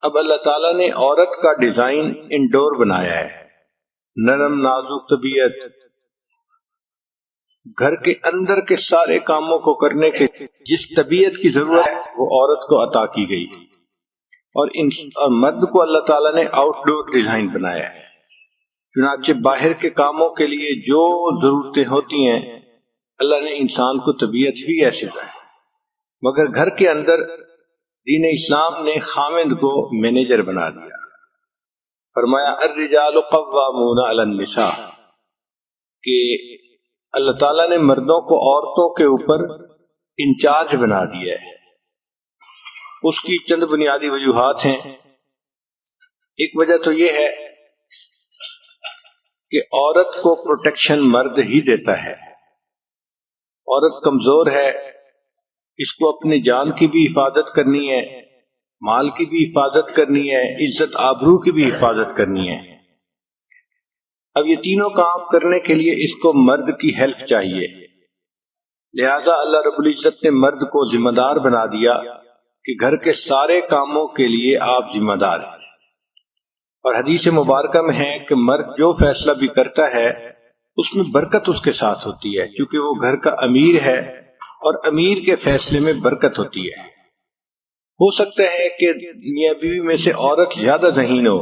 اب اللہ تعالیٰ نے عورت کا ڈیزائن انڈور بنایا ہے، نرم نازک طبیعت، گھر کے اندر کے سارے کاموں کو کرنے کے جس طبیعت کی ضرورت ہے وہ عورت کو عطا کی گئی، اور مرد کو اللہ تعالیٰ نے آؤٹ ڈور ڈیزائن بنایا ہے۔ چنانچہ باہر کے کاموں کے لیے جو ضرورتیں ہوتی ہیں اللہ نے انسان کو طبیعت ہی ایسے بنائی، مگر گھر کے اندر دین اسلام نے خامند کو مینیجر بنا دیا۔ فرمایا الرجال قوامون علی النساء، کہ اللہ تعالیٰ نے مردوں کو عورتوں کے اوپر انچارج بنا دیا ہے۔ اس کی چند بنیادی وجوہات ہیں۔ ایک وجہ تو یہ ہے کہ عورت کو پروٹیکشن مرد ہی دیتا ہے۔ عورت کمزور ہے، اس کو اپنی جان کی بھی حفاظت کرنی ہے، مال کی بھی حفاظت کرنی ہے، عزت آبرو کی بھی حفاظت کرنی ہے۔ اب یہ تینوں کام کرنے کے لیے اس کو مرد کی ہیلپ چاہیے، لہذا اللہ رب العزت نے مرد کو ذمہ دار بنا دیا کہ گھر کے سارے کاموں کے لیے آپ ذمہ دار ہیں۔ اور حدیث مبارکہ میں ہے کہ مرد جو فیصلہ بھی کرتا ہے اس میں برکت اس کے ساتھ ہوتی ہے، کیونکہ وہ گھر کا امیر ہے اور امیر کے فیصلے میں برکت ہوتی ہے۔ ہو سکتا ہے کہ میاں بیوی میں سے عورت زیادہ ذہین ہو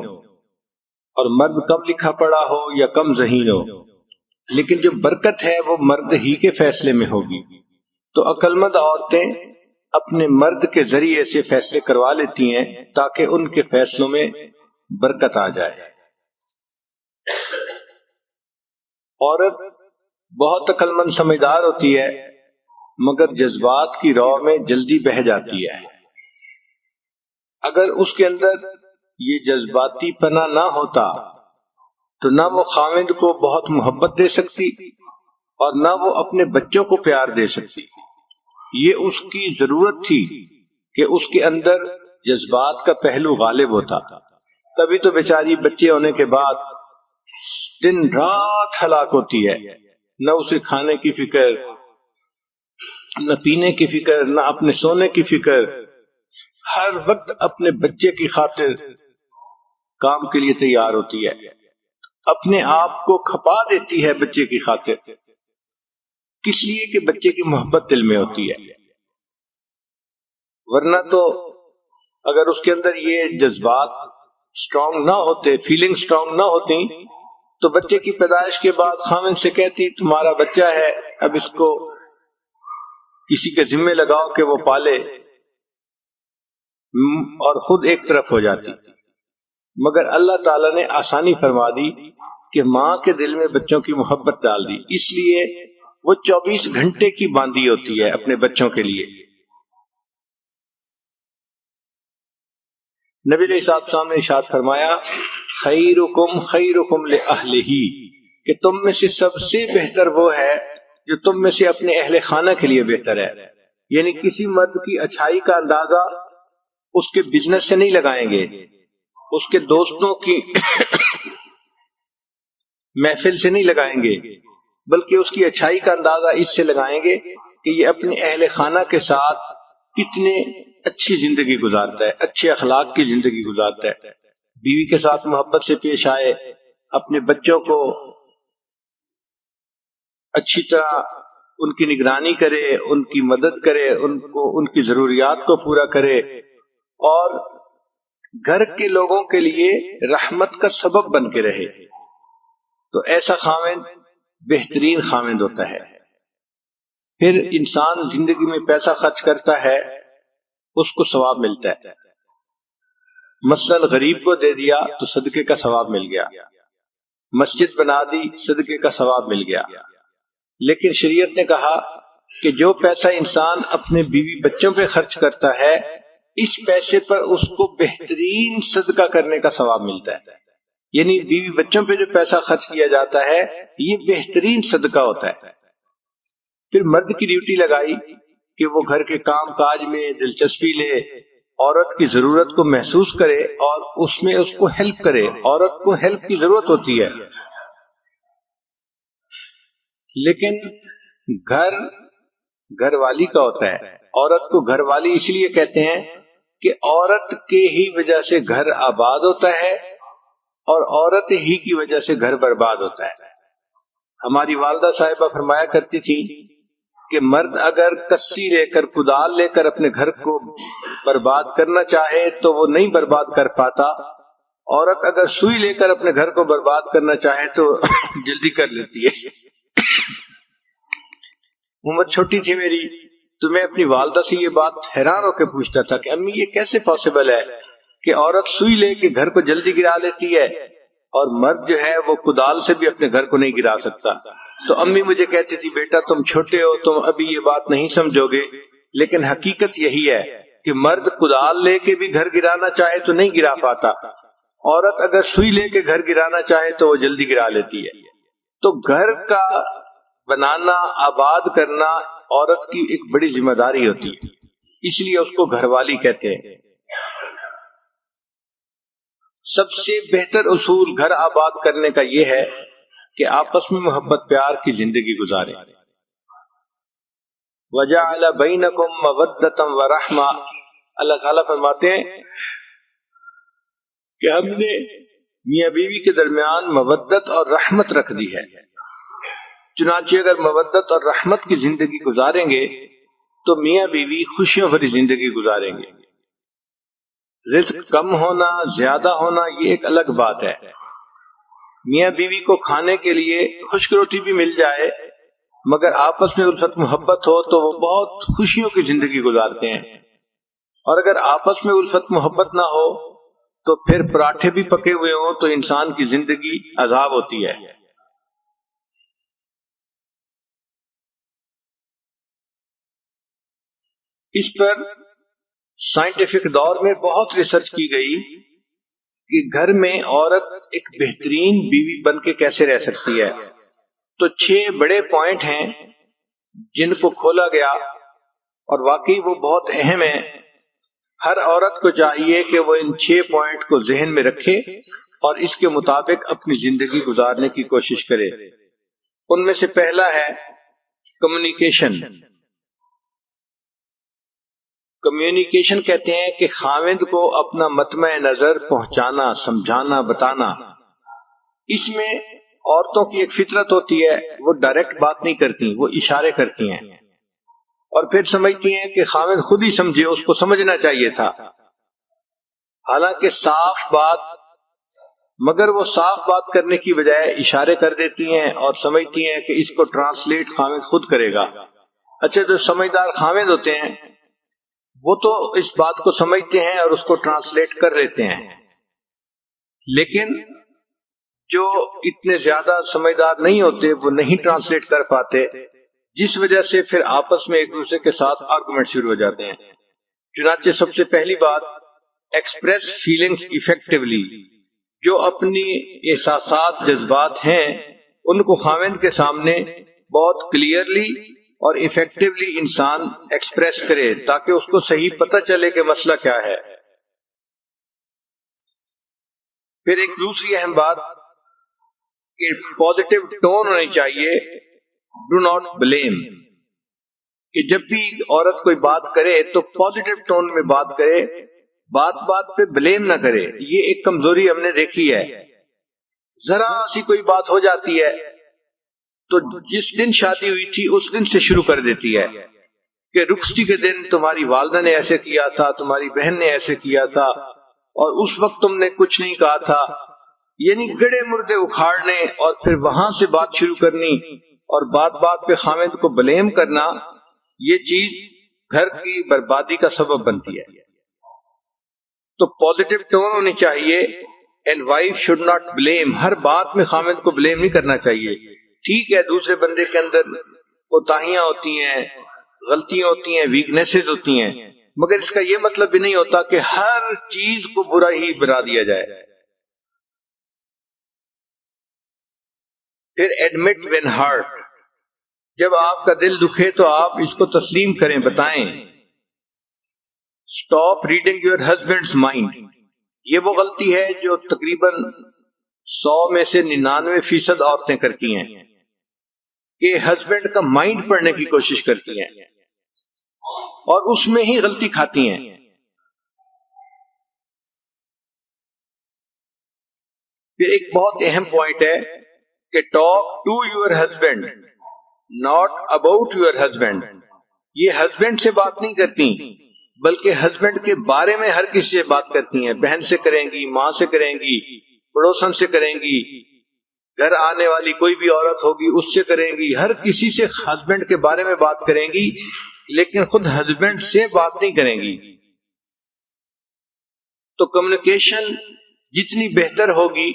اور مرد کم لکھا پڑا ہو یا کم ذہین ہو، لیکن جو برکت ہے وہ مرد ہی کے فیصلے میں ہوگی۔ تو عقلمند عورتیں اپنے مرد کے ذریعے سے فیصلے کروا لیتی ہیں تاکہ ان کے فیصلوں میں برکت آ جائے۔ عورت بہت عقلمند سمجھدار ہوتی ہے مگر جذبات کی رو میں جلدی بہہ جاتی ہے۔ اگر اس کے اندر یہ جذباتی پنا نہ ہوتا تو نہ وہ خاوند کو بہت محبت دے سکتی اور نہ وہ اپنے بچوں کو پیار دے سکتی۔ یہ اس کی ضرورت تھی کہ اس کے اندر جذبات کا پہلو غالب ہوتا، تبھی تو بیچاری بچے ہونے کے بعد دن رات ہلاک ہوتی ہے، نہ اسے کھانے کی فکر، نہ پینے کی فکر، نہ اپنے سونے کی فکر، ہر وقت اپنے بچے کی خاطر کام کے لیے تیار ہوتی ہے، اپنے آپ کو کھپا دیتی ہے بچے کی خاطر، کس لیے کہ بچے کی محبت دل میں ہوتی ہے۔ ورنہ تو اگر اس کے اندر یہ جذبات سٹرونگ نہ ہوتے، فیلنگ سٹرونگ نہ ہوتی، تو بچے کی پیدائش کے بعد خاوند سے کہتی تمہارا بچہ ہے، اب اس کو کسی کے ذمہ لگاؤ کہ وہ پالے، اور خود ایک طرف ہو جاتی۔ مگر اللہ تعالیٰ نے آسانی فرما دی کہ ماں کے دل میں بچوں کی محبت ڈال دی، اس لیے وہ 24 گھنٹے کی باندھی ہوتی ہے اپنے بچوں کے لیے۔ نبی علیہ السلام نے ارشاد فرمایا خیرکم خیرکم لأہلہ، کہ تم میں سے سب سے بہتر وہ ہے جو تم میں سے اپنے اہل خانہ کے لیے بہتر ہے۔ یعنی کسی مرد کی اچھائی کا اندازہ اس کے بزنس سے نہیں لگائیں گے، اس کے دوستوں کی محفل سے نہیں لگائیں گے، بلکہ اس کی اچھائی کا اندازہ اس سے لگائیں گے کہ یہ اپنے اہل خانہ کے ساتھ کتنے اچھی زندگی گزارتا ہے، اچھے اخلاق کی زندگی گزارتا ہے، بیوی کے ساتھ محبت سے پیش آئے، اپنے بچوں کو اچھی طرح ان کی نگرانی کرے، ان کی مدد کرے، ان کی ضروریات کو پورا کرے، اور گھر کے لوگوں کے لیے رحمت کا سبب بن کے رہے، تو ایسا خاوند بہترین خاوند ہوتا ہے۔ پھر انسان زندگی میں پیسہ خرچ کرتا ہے، اس کو ثواب ملتا ہے۔ مثلا غریب کو دے دیا تو صدقے کا ثواب مل گیا، مسجد بنا دی صدقے کا ثواب مل گیا۔ لیکن شریعت نے کہا کہ جو پیسہ انسان اپنے بیوی بچوں پہ خرچ کرتا ہے، اس پیسے پر اس کو بہترین صدقہ کرنے کا ثواب ملتا ہے۔ یعنی بیوی بچوں پہ جو پیسہ خرچ کیا جاتا ہے یہ بہترین صدقہ ہوتا ہے۔ پھر مرد کی ڈیوٹی لگائی کہ وہ گھر کے کام کاج میں دلچسپی لے، عورت کی ضرورت کو محسوس کرے اور اس میں اس کو ہیلپ کرے۔ عورت کو ہیلپ کی ضرورت ہوتی ہے، لیکن گھر والی کا ہوتا ہے۔ عورت کو گھر والی اس لیے کہتے ہیں کہ عورت کے ہی وجہ سے گھر آباد ہوتا ہے اور عورت ہی کی وجہ سے گھر برباد ہوتا ہے۔ ہماری والدہ صاحبہ فرمایا کرتی تھی کہ مرد اگر کسی لے کر کدال لے کر اپنے گھر کو برباد کرنا چاہے تو وہ نہیں برباد کر پاتا، عورت اگر سوئی لے کر اپنے گھر کو برباد کرنا چاہے تو جلدی کر لیتی ہے۔ عمر چھوٹی تھی میری تو میں اپنی والدہ سے یہ بات حیران ہو کے پوچھتا تھا کہ امی یہ کیسے پاسبل ہے کہ عورت سوئی لے کے گھر کو جلدی گرا لیتی ہے اور مرد جو ہے وہ کدال سے بھی اپنے گھر کو نہیں گرا سکتا؟ تو امی مجھے کہتی تھی بیٹا تم چھوٹے ہو، تم ابھی یہ بات نہیں سمجھو گے، لیکن حقیقت یہی ہے کہ مرد کدال لے کے بھی گھر گرانا چاہے تو نہیں گرا پاتا، عورت اگر سوئی لے کے گھر گرانا چاہے تو وہ جلدی گرا لیتی ہے۔ تو گھر کا بنانا، آباد کرنا عورت کی ایک بڑی ذمہ داری ہوتی ہے، اس لیے اس کو گھر والی کہتے ہیں۔ سب سے بہتر اصول گھر آباد کرنے کا یہ ہے کہ آپس میں محبت پیار کی زندگی گزاریں۔ وَجَعَلَ بَيْنَكُمْ مَوَدَّةً وَرَحْمَةً، اللہ تعالیٰ فرماتے ہیں کہ ہم نے میاں بیوی کے درمیان مودت اور رحمت رکھ دی ہے۔ چنانچہ اگر مودت اور رحمت کی زندگی گزاریں گے تو میاں بیوی خوشیوں بھری زندگی گزاریں گے۔ رزق کم ہونا، زیادہ ہونا یہ ایک الگ بات ہے۔ میاں بیوی کو کھانے کے لیے خشک روٹی بھی مل جائے مگر آپس میں الفت محبت ہو تو وہ بہت خوشیوں کی زندگی گزارتے ہیں، اور اگر آپس میں الفت محبت نہ ہو تو پھر پراٹھے بھی پکے ہوئے ہوں تو انسان کی زندگی عذاب ہوتی ہے۔ اس پر سائنٹیفک دور میں بہت ریسرچ کی گئی کہ گھر میں عورت ایک بہترین بیوی بن کے کیسے رہ سکتی ہے۔ تو 6 بڑے پوائنٹ ہیں جن کو کھولا گیا اور واقعی وہ بہت اہم ہیں۔ ہر عورت کو چاہیے کہ وہ ان 6 پوائنٹ کو ذہن میں رکھے اور اس کے مطابق اپنی زندگی گزارنے کی کوشش کرے۔ ان میں سے پہلا ہے کمیونیکیشن۔ کمیونیکیشن کہتے ہیں کہ خاوند کو اپنا مطمع نظر پہنچانا، سمجھانا، بتانا۔ اس میں عورتوں کی ایک فطرت ہوتی ہے، وہ ڈائریکٹ بات نہیں کرتی، وہ اشارے کرتی ہیں اور پھر سمجھتی ہیں کہ خاوند خود ہی سمجھے، اس کو سمجھنا چاہیے تھا، حالانکہ صاف بات، مگر وہ صاف بات کرنے کی بجائے اشارے کر دیتی ہیں اور سمجھتی ہیں کہ اس کو ٹرانسلیٹ خاوند خود کرے گا۔ اچھا، جو سمجھدار خاوند ہوتے ہیں وہ تو اس بات کو سمجھتے ہیں اور اس کو ٹرانسلیٹ کر لیتے ہیں، لیکن جو اتنے زیادہ سمجھدار نہیں ہوتے وہ نہیں ٹرانسلیٹ کر پاتے، جس وجہ سے پھر آپس میں ایک دوسرے کے ساتھ آرگومنٹ شروع ہو جاتے ہیں۔ چنانچہ سب سے پہلی بات، ایکسپریس فیلنگز ایفیکٹولی۔ جو اپنی احساسات، جذبات ہیں ان کو خاوند کے سامنے بہت کلیئرلی اور ایفیکٹولی انسان ایکسپریس کرے تاکہ اس کو صحیح پتہ چلے کہ مسئلہ کیا ہے۔ پھر ایک دوسری اہم بات کہ پازیٹیو ٹون ہونی چاہیے، ڈو ناٹ بلیم، کہ جب بھی عورت کوئی بات کرے تو پازیٹیو ٹون میں بات کرے، بات بات پہ بلیم نہ کرے۔ یہ ایک کمزوری ہم نے دیکھی ہے، ذرا سی کوئی بات ہو جاتی ہے تو جس دن شادی ہوئی تھی اس دن سے شروع کر دیتی ہے کہ رخصتی کے دن تمہاری والدہ نے ایسے کیا تھا، تمہاری بہن نے ایسے کیا تھا اور اس وقت تم نے کچھ نہیں کہا تھا، یعنی گڑے مردے اکھاڑنے اور پھر وہاں سے بات شروع کرنی اور بات بات پہ خاوند کو بلیم کرنا، یہ چیز گھر کی بربادی کا سبب بنتی ہے۔ تو پازیٹیو ٹون ہونی چاہیے، and wife should not blame. ہر بات میں خاوند کو بلیم نہیں کرنا چاہیے۔ ٹھیک ہے، دوسرے بندے کے اندر کوتاہیاں ہوتی ہیں، غلطیاں ہوتی ہیں، ویکنیسز ہوتی ہیں، مگر اس کا یہ مطلب بھی نہیں ہوتا کہ ہر چیز کو برا ہی بنا دیا جائے۔ پھر ایڈمٹ وین ہرٹ، جب آپ کا دل دکھے تو آپ اس کو تسلیم کریں، بتائیں۔ Stop reading your husbands mind, یہ وہ غلطی ہے جو تقریباً 100 میں سے 99% عورتیں کرتی ہیں کہ ہسبینڈ کا مائنڈ پڑھنے کی کوشش کرتی ہیں اور اس میں ہی غلطی کھاتی ہیں۔ پھر ایک بہت اہم پوائنٹ ہے کہ talk to your husband not about your husband. یہ ہسبینڈ سے بات نہیں کرتی بلکہ ہسبینڈ کے بارے میں ہر کسی سے بات کرتی ہیں. بہن سے کریں گی، ماں سے کریں گی، پڑوسن سے کریں گی، گھر آنے والی کوئی بھی عورت ہوگی اس سے کریں گی، ہر کسی سے ہسبینڈ کے بارے میں بات کریں گی، لیکن خود ہسبینڈ سے بات نہیں کریں گی. تو کمیونیکیشن جتنی بہتر ہوگی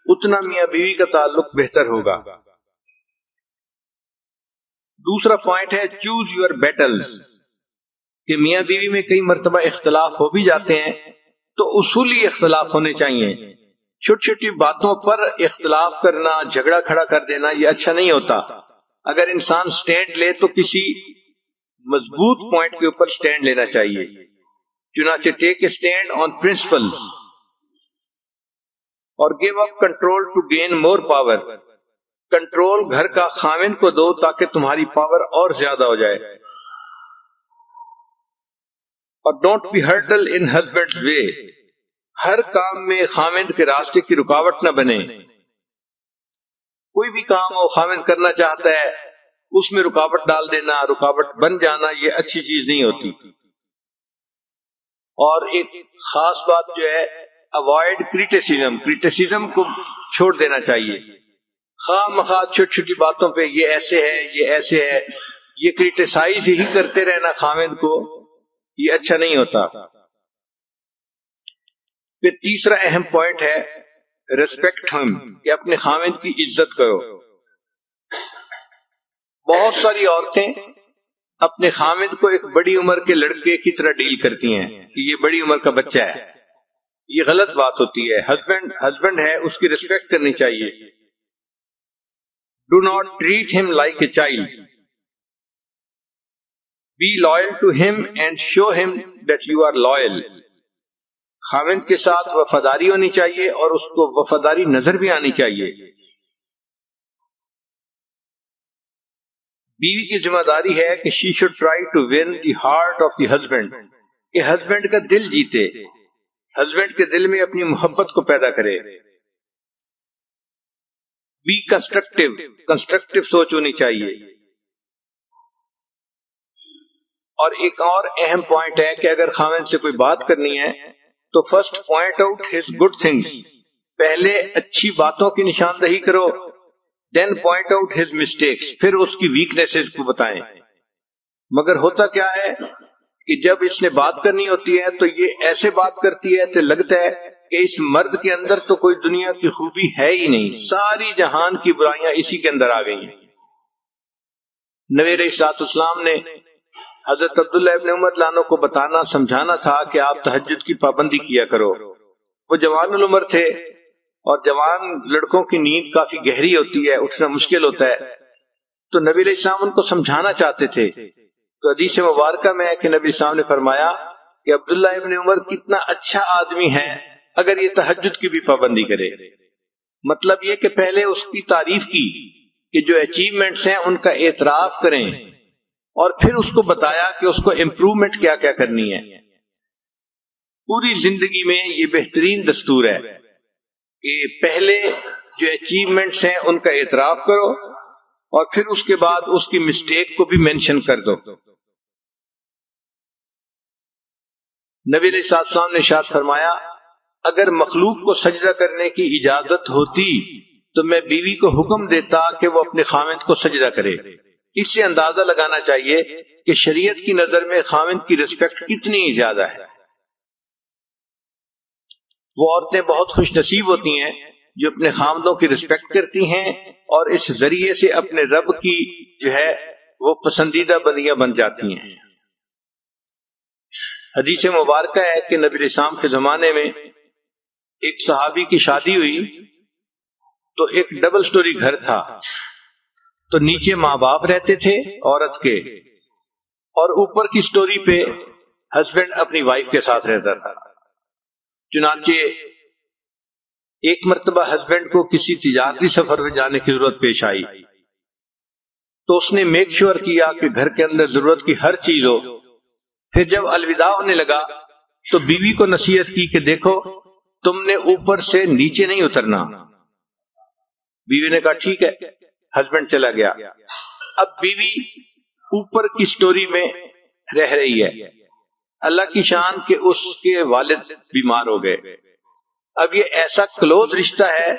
اتنا میاں بیوی کا تعلق بہتر ہوگا. دوسرا پوائنٹ ہے چوز یور بیٹلز، کہ میاں بیوی میں کئی مرتبہ اختلاف ہو بھی جاتے ہیں تو اصولی اختلاف ہونے چاہیے. چھوٹی چھوٹی باتوں پر اختلاف کرنا، جھگڑا کھڑا کر دینا یہ اچھا نہیں ہوتا. اگر انسان سٹینڈ لے تو کسی مضبوط پوائنٹ کے اوپر سٹینڈ لینا چاہیے. چنانچہ take a stand on principle اور give up control to gain more power. Control گھر کا خاوند کو دو تاکہ تمہاری پاور اور زیادہ ہو جائے. اور don't be hurdle in husband's way, ہر کام میں خاوند کے راستے کی رکاوٹ نہ بنے. کوئی بھی کام وہ خاوند کرنا چاہتا ہے اس میں رکاوٹ ڈال دینا، رکاوٹ بن جانا یہ اچھی چیز نہیں ہوتی. اور ایک خاص بات جو ہے اوائڈ کریٹیسزم کو چھوڑ دینا چاہیے. خواہ مخواہ چھوٹی چھوٹی باتوں پہ یہ ایسے ہے یہ ایسے ہے یہ کریٹیسائز ہی کرتے رہنا خاوند کو یہ اچھا نہیں ہوتا. پھر تیسرا اہم پوائنٹ ہے ریسپیکٹ ہم، کہ اپنے خاوند کی عزت کرو. بہت ساری عورتیں اپنے خاوند کو ایک بڑی عمر کے لڑکے کی طرح ڈیل کرتی ہیں کہ یہ بڑی عمر کا بچہ ہے. یہ غلط بات ہوتی ہے. ہسبینڈ ہے اس کی ریسپیکٹ کرنی چاہیے. Do not treat him like a child, be loyal to him and show him that you are loyal. خاوند کے ساتھ وفاداری ہونی چاہیے اور اس کو وفاداری نظر بھی آنی چاہیے. بیوی کی ذمہ داری ہے کہ she should try to win the heart of the husband، کہ ہسبینڈ کا دل جیتے، ہسبینڈ کے دل میں اپنی محبت کو پیدا کرے. بی کنسٹرکٹیو سوچ ہونی چاہیے. اور ایک اور اہم پوائنٹ ہے کہ اگر خاوند سے کوئی بات کرنی ہے تو first point out his good things, پہلے اچھی باتوں کی نشاندہی کرو. دین پوائنٹ آؤٹ ہز مسٹیکس، پھر اس کی ویکنیسز کو بتائیں. مگر ہوتا کیا ہے کہ جب اس نے بات کرنی ہوتی ہے تو یہ ایسے بات کرتی ہے تو لگتا ہے کہ اس مرد کے اندر تو کوئی دنیا کی خوبی ہے ہی نہیں، ساری جہان کی برائیاں اسی کے اندر آ گئی ہیں. نبی علیہ الصلوۃ والسلام نے حضرت عبداللہ ابن عمر لانو کو بتانا سمجھانا تھا کہ آپ تہجد کی پابندی کیا کرو. وہ جوان العمر تھے اور جوان لڑکوں کی نیند کافی گہری ہوتی ہے، اٹھنا مشکل ہوتا ہے. تو نبی علیہ السلام ان کو سمجھانا چاہتے تھے. تو حدیث مبارکہ میں ہے کہ نبی السلام نے فرمایا کہ عبداللہ ابن عمر کتنا اچھا آدمی ہے اگر یہ تہجد کی بھی پابندی کرے. مطلب یہ کہ پہلے اس کی تعریف کی کہ جو اچیومنٹس ہیں ان کا اعتراف کریں اور پھر اس کو بتایا کہ اس کو امپروومنٹ کیا کیا کرنی ہے. پوری زندگی میں یہ بہترین دستور ہے کہ پہلے جو اچیومنٹس ہیں ان کا اعتراف کرو اور پھر اس کے بعد اس کی مسٹیک کو بھی مینشن کر دو. نبی علیہ السلام نے ارشاد فرمایا اگر مخلوق کو سجدہ کرنے کی اجازت ہوتی تو میں بیوی کو حکم دیتا کہ وہ اپنے خاوند کو سجدہ کرے. اس سے اندازہ لگانا چاہیے کہ شریعت کی نظر میں خاوند کی رسپیکٹ کتنی زیادہ ہے. وہ عورتیں بہت خوش نصیب ہوتی ہیں جو اپنے خاوندوں کی رسپیکٹ کرتی ہیں اور اس ذریعے سے اپنے رب کی جو ہے وہ پسندیدہ بندیاں بن جاتی ہیں. حدیث مبارکہ ہے کہ نبی السلام کے زمانے میں ایک صحابی کی شادی ہوئی تو ایک ڈبل سٹوری گھر تھا. تو نیچے ماں باپ رہتے تھے عورت کے اور اوپر کی سٹوری پہ ہسبینڈ اپنی وائف کے ساتھ رہتا تھا. چنانچہ ایک مرتبہ ہسبینڈ کو کسی تجارتی سفر میں جانے کی ضرورت پیش آئی تو اس نے میک شور کیا کہ گھر کے اندر ضرورت کی ہر چیز ہو. پھر جب الوداع ہونے لگا تو بیوی کو نصیحت کی کہ دیکھو تم نے اوپر سے نیچے نہیں اترنا، بیوی نے کہا ٹھیک ہے، ہسبینڈ چلا گیا۔ اب بیوی اوپر کی سٹوری میں رہ رہی ہے، اللہ کی شان کہ اس کے والد بیمار ہو گئے۔ اب یہ ایسا کلوز رشتہ ہے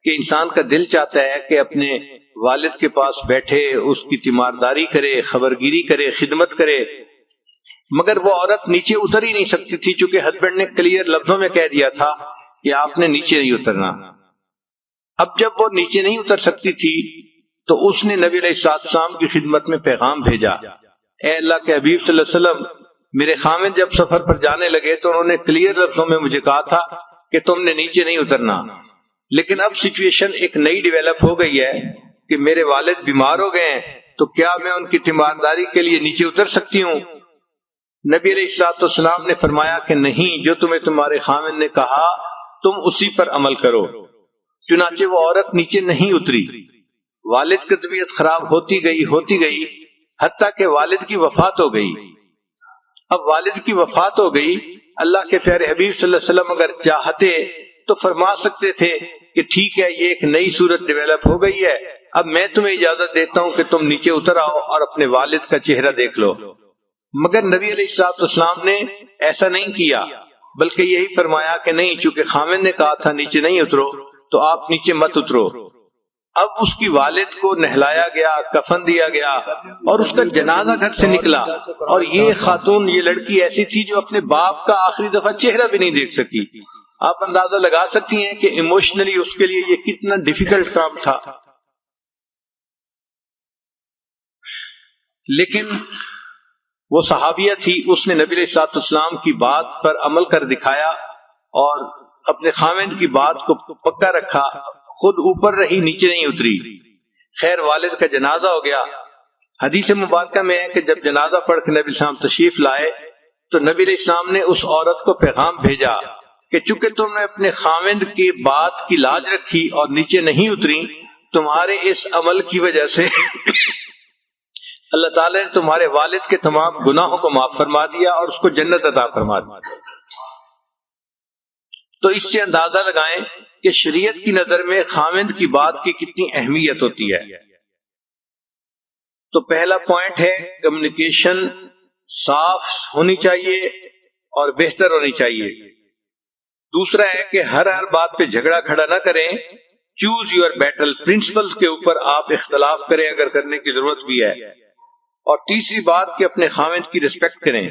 کہ انسان کا دل چاہتا ہے کہ اپنے والد کے پاس بیٹھے، اس کی تیمارداری کرے، خبرگیری کرے، خدمت کرے، مگر وہ عورت نیچے اتر ہی نہیں سکتی تھی، چونکہ ہسبینڈ نے کلیئر لفظوں میں کہہ دیا تھا کہ آپ نے نیچے نہیں اترنا۔ اب جب وہ نیچے نہیں اتر سکتی تھی تو اس نے نبی علیہ السلام کی خدمت میں پیغام بھیجا، اے اللہ کے حبیب صلی اللہ علیہ وسلم، میرے خامد جب سفر پر جانے لگے تو انہوں نے کلیئر لفظوں میں مجھے کہا تھا کہ تم نے نیچے نہیں اترنا، لیکن اب سچویشن ایک نئی ڈیویلپ ہو گئی ہے کہ میرے والد بیمار ہو گئے ہیں، تو کیا میں ان کی تیمارداری کے لیے نیچے اتر سکتی ہوں؟ نبی علیہ السلام نے فرمایا کہ نہیں، جو تمہیں تمہارے خامد نے کہا تم اسی پر عمل کرو۔ چنانچہ وہ عورت نیچے نہیں اتری۔ والد کی طبیعت خراب ہوتی گئی حتیٰ کہ والد کی وفات ہو گئی۔ اب والد کی وفات ہو گئی، اللہ کے پیارے حبیب صلی اللہ علیہ وسلم اگر چاہتے تو فرما سکتے تھے کہ ٹھیک ہے، یہ ایک نئی صورت ڈیویلپ ہو گئی ہے، اب میں تمہیں اجازت دیتا ہوں کہ تم نیچے اتر آؤ اور اپنے والد کا چہرہ دیکھ لو۔ مگر نبی علیہ السلام نے ایسا نہیں کیا، بلکہ یہی فرمایا کہ نہیں، چونکہ خامد نے کہا تھا نیچے نہیں اترو تو آپ نیچے مت اترو۔ اب اس کی والد کو نہلایا گیا، کفن دیا گیا اور اس کا جنازہ گھر سے نکلا، اور یہ خاتون، یہ لڑکی ایسی تھی جو اپنے باپ کا آخری دفعہ چہرہ بھی نہیں دیکھ سکی۔ آپ اندازہ لگا سکتی ہیں کہ ایموشنلی اس کے لیے یہ کتنا ڈیفیکلٹ کام تھا۔ لیکن وہ صحابیہ تھی، اس نے نبی علیہ السلام کی بات پر عمل کر دکھایا اور اپنے خامد کی بات کو پکا رکھا، خود اوپر رہی، نیچے نہیں اتری۔ خیر، والد کا جنازہ ہو گیا۔ حدیث مبارکہ میں ہے کہ جب جنازہ پڑھ کے نبی السلام تشریف لائے تو نبی علیہ السلام نے اس عورت کو پیغام بھیجا کہ چونکہ تم نے اپنے خامد کی بات کی لاج رکھی اور نیچے نہیں اتری، تمہارے اس عمل کی وجہ سے اللہ تعالیٰ نے تمہارے والد کے تمام گناہوں کو معاف فرما دیا اور اس کو جنت عطا فرما دیا۔ تو اس سے اندازہ لگائیں کہ شریعت کی نظر میں خامد کی بات کی کتنی اہمیت ہوتی ہے۔ تو پہلا پوائنٹ ہے کمیونیکیشن صاف ہونی چاہیے اور بہتر ہونی چاہیے۔ دوسرا ہے کہ ہر بات پہ جھگڑا کھڑا نہ کریں، چوز یور بیٹل، پرنسپلز کے اوپر آپ اختلاف کریں اگر کرنے کی ضرورت بھی ہے۔ اور تیسری بات کہ اپنے خامد کی رسپیکٹ کریں۔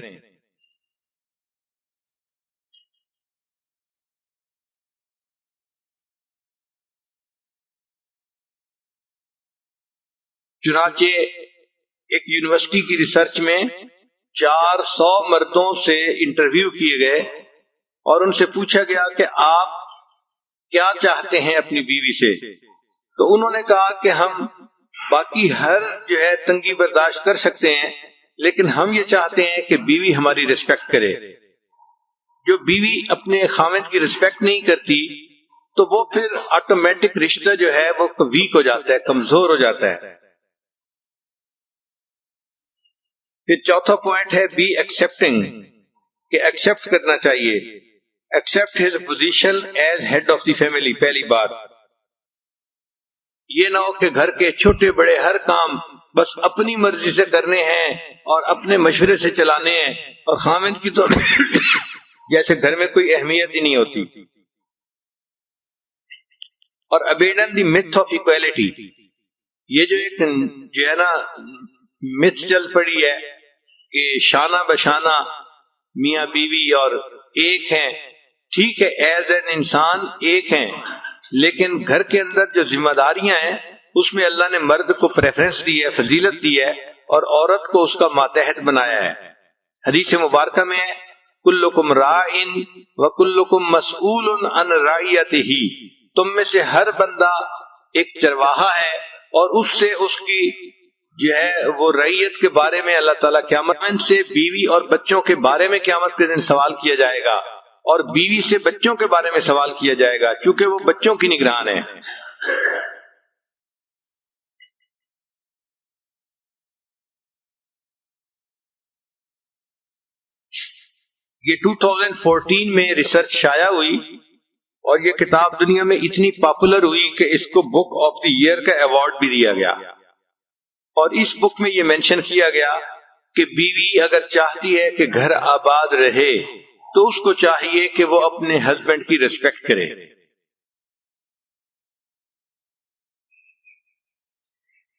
چنانچہ ایک یونیورسٹی کی ریسرچ میں 400 مردوں سے انٹرویو کیے گئے اور ان سے پوچھا گیا کہ آپ کیا چاہتے ہیں اپنی بیوی سے، تو انہوں نے کہا کہ ہم باقی ہر تنگی برداشت کر سکتے ہیں، لیکن ہم یہ چاہتے ہیں کہ بیوی ہماری رسپیکٹ کرے۔ جو بیوی اپنے خامد کی رسپیکٹ نہیں کرتی تو وہ پھر آٹومیٹک رشتہ جو ہے وہ ویک ہو جاتا ہے، کمزور ہو جاتا ہے۔ پھر چوتھا پوائنٹ ہے بی ایکسپٹنگ، کہ ایکسپٹ کرنا چاہیے، accept his position as head of the family. پہلی بات یہ نہ ہو کہ گھر کے چھوٹے بڑے ہر کام بس اپنی مرضی سے کرنے ہیں اور اپنے مشورے سے چلانے ہیں، اور خامد کی تو جیسے گھر میں کوئی اہمیت ہی نہیں ہوتی۔ اور abandon the myth of equality، یہ جو ایک جو ہے نا myth چل پڑی ہے کہ شانہ بشانہ میاں بیوی اور ایک ہیں، ٹھیک ہے، ایز این انسان ایک ہیں، لیکن گھر کے اندر جو ذمہ داریاں ہیں اس میں اللہ نے مرد کو پریفرنس دی ہے، فضیلت دی ہے، اور عورت کو اس کا ماتحت بنایا ہے۔ حدیث مبارکہ میں کلکم راعٍ وکلکم مسئول عن رعیتہ، تم میں سے ہر بندہ ایک چرواہا ہے اور اس سے اس کی جو ہے وہ رعیت کے بارے میں اللہ تعالیٰ قیامت سے بیوی اور بچوں کے بارے میں قیامت کے دن سوال کیا جائے گا، اور بیوی سے بچوں کے بارے میں سوال کیا جائے گا کیونکہ وہ بچوں کی نگران ہے۔ یہ 2014 میں ریسرچ شائع ہوئی اور یہ کتاب دنیا میں اتنی پاپولر ہوئی کہ اس کو بک آف دی ایئر کا ایوارڈ بھی دیا گیا، اور اس بک میں یہ مینشن کیا گیا کہ بیوی اگر چاہتی ہے کہ گھر آباد رہے تو اس کو چاہیے کہ وہ اپنے ہسبینڈ کی ریسپیکٹ کرے۔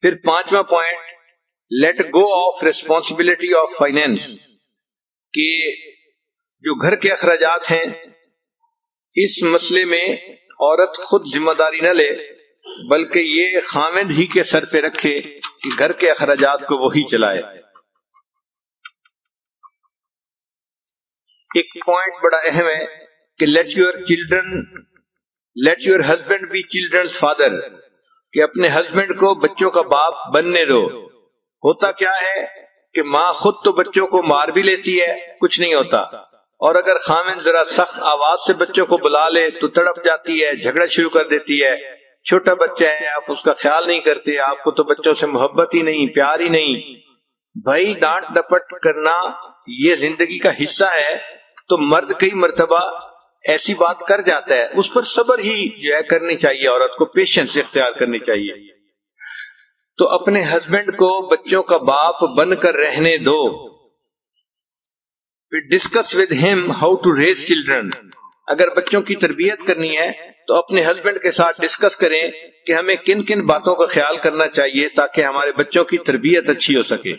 پھر 5واں point, let go of responsibility of finance, کہ جو گھر کے اخراجات ہیں اس مسئلے میں عورت خود ذمہ داری نہ لے، بلکہ یہ خاوند ہی کے سر پہ رکھے کہ گھر کے اخراجات کو وہی چلائے۔ ایک پوائنٹ بڑا اہم ہے کہ let your husband be children's father, کہ اپنے ہسبینڈ کو بچوں کا باپ بننے دو۔ ہوتا کیا ہے کہ ماں خود تو بچوں کو مار بھی لیتی ہے، کچھ نہیں ہوتا، اور اگر خامن ذرا سخت آواز سے بچوں کو بلا لے تو تڑپ جاتی ہے، جھگڑا شروع کر دیتی ہے۔ چھوٹا بچہ ہے، آپ اس کا خیال نہیں کرتے، آپ کو تو بچوں سے محبت ہی نہیں، پیار ہی نہیں۔ بھائی ڈانٹ ڈپٹ کرنا یہ زندگی کا حصہ ہے، تو مرد کئی مرتبہ ایسی بات کر جاتا ہے، اس پر صبر ہی جو ہے کرنی چاہیے، عورت کو پیشنس اختیار کرنی چاہیے۔ تو اپنے ہسبینڈ کو بچوں کا باپ بن کر رہنے دو۔ پھر discuss with him how to raise children, اگر بچوں کی تربیت کرنی ہے تو اپنے ہسبینڈ کے ساتھ ڈسکس کریں کہ ہمیں کن کن باتوں کا خیال کرنا چاہیے تاکہ ہمارے بچوں کی تربیت اچھی ہو سکے۔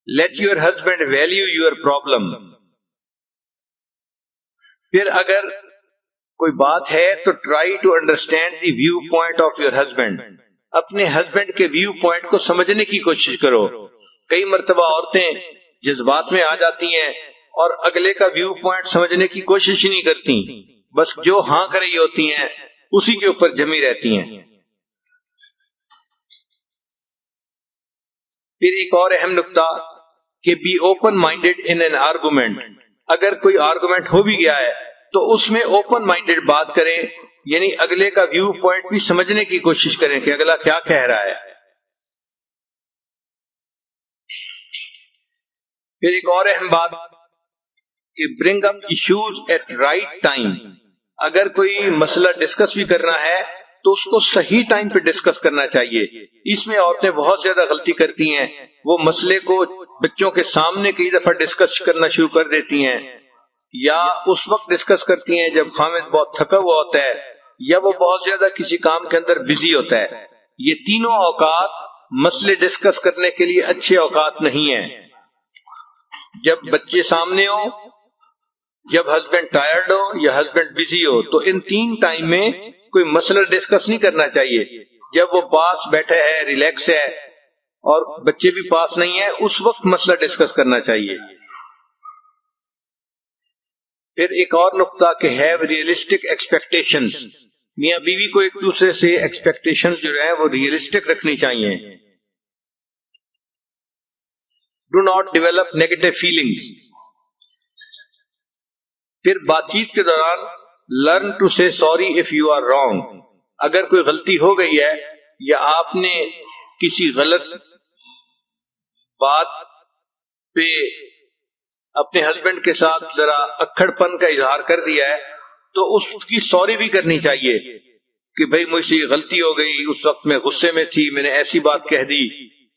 Let your husband value your problem, پھر اگر کوئی بات ہے تو try to understand the view point of your husband, اپنے ہسبینڈ کے ویو پوائنٹ کو سمجھنے کی کوشش کرو۔ کئی مرتبہ عورتیں جذبات میں آ جاتی ہیں اور اگلے کا ویو پوائنٹ سمجھنے کی کوشش ہی نہیں کرتی، بس جو ہاں کر رہی ہوتی ہیں اسی کے اوپر جمی رہتی ہیں۔ پھر ایک اور اہم نقطہ کہ be open minded in an argument, اگر کوئی آرگومنٹ ہو بھی گیا ہے تو اس میں اوپن مائنڈیڈ بات کریں، یعنی اگلے کا ویو پوائنٹ بھی سمجھنے کی کوشش کریں کہ اگلا کیا کہہ رہا ہے۔ پھر ایک اور اہم بات کہ برنگ اپ ایشوز ایٹ رائٹ ٹائم، اگر کوئی مسئلہ ڈسکس بھی کرنا ہے تو اس کو صحیح ٹائم پہ ڈسکس کرنا چاہیے۔ اس میں عورتیں بہت زیادہ غلطی کرتی ہیں، وہ مسئلے کو بچوں کے سامنے کئی دفعہ ڈسکس کرنا شروع کر دیتی ہیں، یا اس وقت ڈسکس کرتی ہیں جب خامد بہت تھکا ہوا ہوتا ہے یا وہ بہت زیادہ کسی کام کے اندر بزی ہوتا ہے۔ یہ تینوں اوقات مسئلے ڈسکس کرنے کے لیے اچھے اوقات نہیں ہیں۔ جب بچے سامنے ہو، جب ہسبینڈ ٹائرڈ ہو یا ہسبینڈ بزی ہو، تو ان 3 ٹائم میں کوئی مسئلہ ڈسکس نہیں کرنا چاہیے۔ جب وہ پاس بیٹھے ہے، ریلیکس ہے اور بچے بھی پاس نہیں ہے، اس وقت مسئلہ ڈسکس کرنا چاہیے۔ پھر ایک اور نقطہ کہ ہیو ریئلسٹک ایکسپیکٹیشنز، میاں بیوی کو ایک دوسرے سے ایکسپیکٹیشنز جو ہیں وہ ریئلسٹک رکھنی چاہیے۔ Do not develop negative feelings, پھر بات چیت کے دوران learn to say sorry if you are wrong, اگر کوئی غلطی ہو گئی ہے یا آپ نے کسی غلط بات پہ اپنے ہسبینڈ کے ساتھ ذرا اکھڑ پن کا اظہار کر دیا ہے تو اس کی سوری بھی کرنی چاہیے کہ بھئی مجھ سے یہ غلطی ہو گئی، اس وقت میں غصے میں تھی، میں نے ایسی بات کہہ دی۔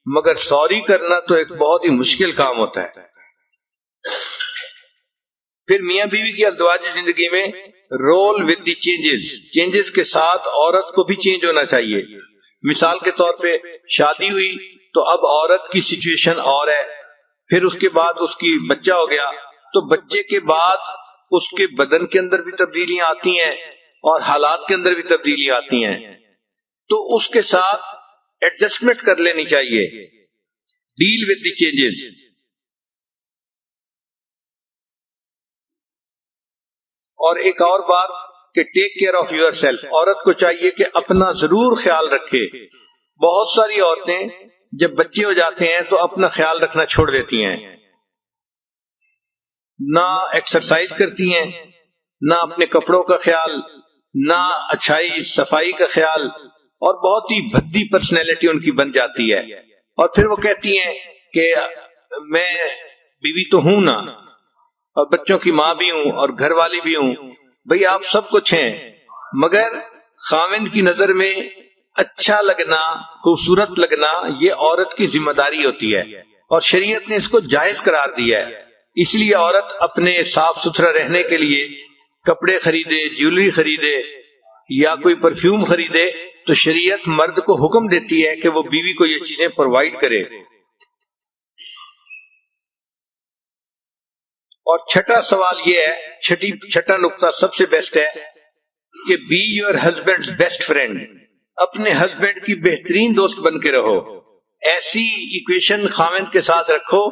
مگر سوری کرنا تو ایک بہت ہی مشکل کام ہوتا ہے۔ پھر میاں بیوی کی ازدواجی زندگی میں رول ود دی چینجز کے ساتھ عورت کو بھی چینج ہونا چاہیے۔ مثال کے طور پہ شادی ہوئی تو اب عورت کی سچویشن اور ہے، پھر اس کے بعد اس کی بچہ ہو گیا تو بچے کے بعد اس کے بدن کے اندر بھی تبدیلیاں آتی ہیں اور حالات کے اندر بھی تبدیلیاں آتی ہیں، تو اس کے ساتھ ایڈجسٹمنٹ کر لینی چاہیے۔ Deal with the changes. اور ایک اور بات کہ take care of yourself, عورت کو چاہیے کہ اپنا ضرور خیال رکھے۔ بہت ساری عورتیں جب بچے ہو جاتے ہیں تو اپنا خیال رکھنا چھوڑ دیتی ہیں، نہ ایکسرسائز کرتی ہیں، نہ اپنے کپڑوں کا خیال، نہ اچھائی صفائی کا خیال، اور بہت ہی بھدی پرسنالٹی ان کی بن جاتی ہے۔ اور پھر وہ کہتی ہیں کہ میں بیوی تو ہوں نا، اور بچوں کی ماں بھی ہوں اور گھر والی بھی ہوں، بھئی آپ سب کچھ ہیں، مگر خاوند کی نظر میں اچھا لگنا، خوبصورت لگنا یہ عورت کی ذمہ داری ہوتی ہے، اور شریعت نے اس کو جائز قرار دیا ہے۔ اس لیے عورت اپنے صاف ستھرا رہنے کے لیے کپڑے خریدے، جیولری خریدے یا کوئی پرفیوم خریدے تو شریعت مرد کو حکم دیتی ہے کہ وہ بیوی کو یہ چیزیں پرووائڈ کرے۔ اور چھٹا سوال یہ ہے، چھٹا نقطہ سب سے بیسٹ ہے کہ be your husband best friend, اپنے ہسبینڈ کی بہترین دوست بن کے رہو۔ ایسی ایکویشن خاوند کے ساتھ رکھو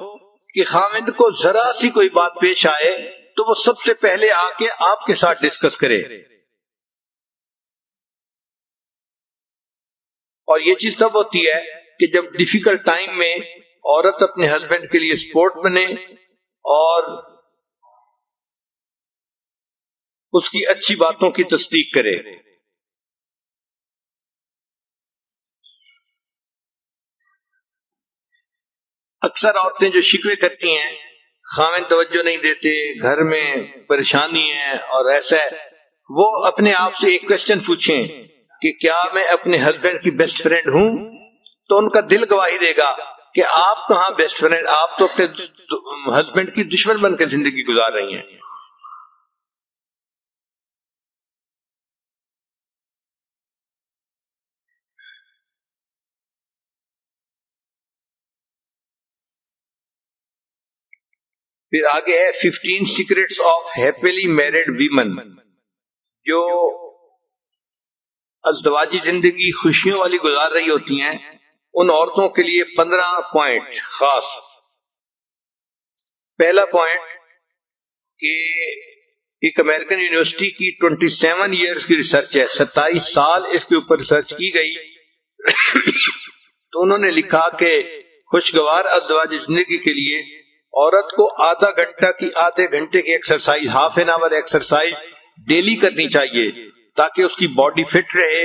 کہ خاوند کو ذرا سی کوئی بات پیش آئے تو وہ سب سے پہلے آ کے آپ کے ساتھ ڈسکس کرے۔ اور یہ چیز تب ہوتی ہے کہ جب ڈیفیکلٹ ٹائم میں عورت اپنے ہسبینڈ کے لیے سپورٹ بنے اور اس کی اچھی باتوں کی تصدیق کرے۔ اکثر عورتیں جو شکوے کرتی ہیں، خاوند توجہ نہیں دیتے، گھر میں پریشانی ہے اور ایسا ہے، وہ اپنے آپ سے ایک کوشچن پوچھیں کہ کیا میں اپنے ہسبینڈ کی بیسٹ فرینڈ ہوں؟ تو ان کا دل گواہی دے گا کہ آپ کہاں بیسٹ فرینڈ، آپ تو اپنے ہسبینڈ کی دشمن بن کے زندگی گزار رہی ہیں۔ پھر آگے ہے 15 secrets of happily married women, جو ازدواجی زندگی خوشیوں والی گزار رہی ہوتی ہیں ان عورتوں کے لیے 15 پوائنٹ خاص۔ پہلا پوائنٹ کہ ایک امریکن یونیورسٹی کی 27 ایئرز کی ریسرچ ہے، 27 سال اس کے اوپر ریسرچ کی گئی، تو انہوں نے لکھا کہ خوشگوار ازدواجی زندگی کے لیے عورت کو آدھے گھنٹے کی exercise, half an hour exercise daily کرنی چاہیے تاکہ اس کی باڈی فٹ رہے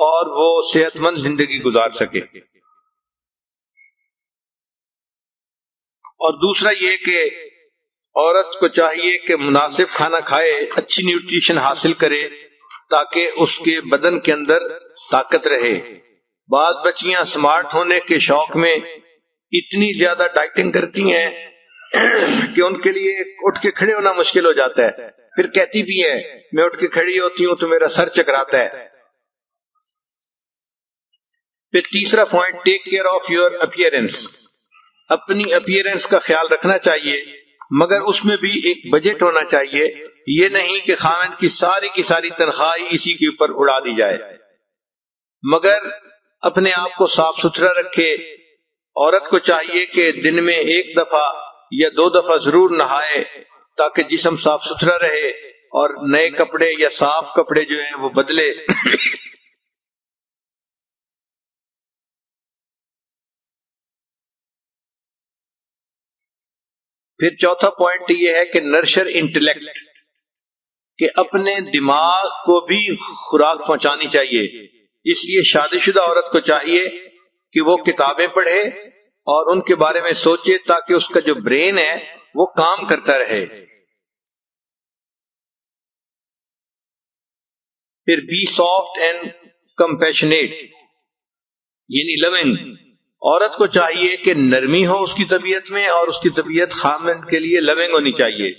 اور وہ صحت مند زندگی گزار سکے۔ اور دوسرا یہ کہ عورت کو چاہیے کہ مناسب کھانا کھائے، اچھی نیوٹریشن حاصل کرے تاکہ اس کے بدن کے اندر طاقت رہے۔ بعض بچیاں سمارٹ ہونے کے شوق میں اتنی زیادہ ڈائٹنگ کرتی ہیں کہ ان کے لیے اٹھ کے کھڑے ہونا مشکل ہو جاتا ہے، پھر کہتی بھی ہے میں اٹھ کے کھڑی ہوتی ہوں تو میرا سر چکراتا ہے۔ پھر تیسرا point, take care of your appearance, اپنی اپیئرنس کا خیال رکھنا چاہیے، مگر اس میں بھی ایک بجٹ ہونا چاہیے، یہ نہیں کہ خاوند کی ساری تنخواہ اسی کے اوپر اڑا دی جائے، مگر اپنے آپ کو صاف ستھرا رکھے۔ عورت کو چاہیے کہ دن میں 1 دفعہ یا 2 دفعہ ضرور نہائے تاکہ جسم صاف ستھرا رہے اور نئے کپڑے یا صاف کپڑے جو ہیں وہ بدلے۔ پھر چوتھا پوائنٹ یہ ہے کہ نرشر انٹلیکٹ، کہ اپنے دماغ کو بھی خوراک پہنچانی چاہیے۔ اس لیے شادی شدہ عورت کو چاہیے کہ وہ کتابیں پڑھے اور ان کے بارے میں سوچے تاکہ اس کا جو برین ہے وہ کام کرتا رہے۔ پھر بی سافٹ اینڈ کمپیشنیٹ، یعنی لونگ، عورت کو چاہیے کہ نرمی ہو اس کی طبیعت میں اور اس کی طبیعت خاوند کے لیے لونگ ہونی چاہیے۔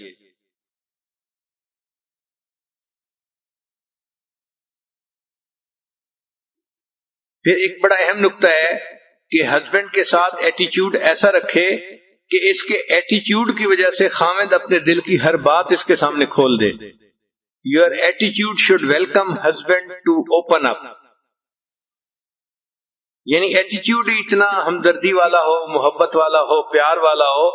پھر ایک بڑا اہم نقطہ ہے کہ ہسبینڈ کے ساتھ ایٹیچیوڈ ایسا رکھے کہ اس کے ایٹیچیوڈ کی وجہ سے خاوند اپنے دل کی ہر بات اس کے سامنے کھول دے۔ Your attitude should welcome husband to open up، یعنی ایٹیچیوڈ اتنا ہمدردی والا ہو، محبت والا ہو، پیار والا ہو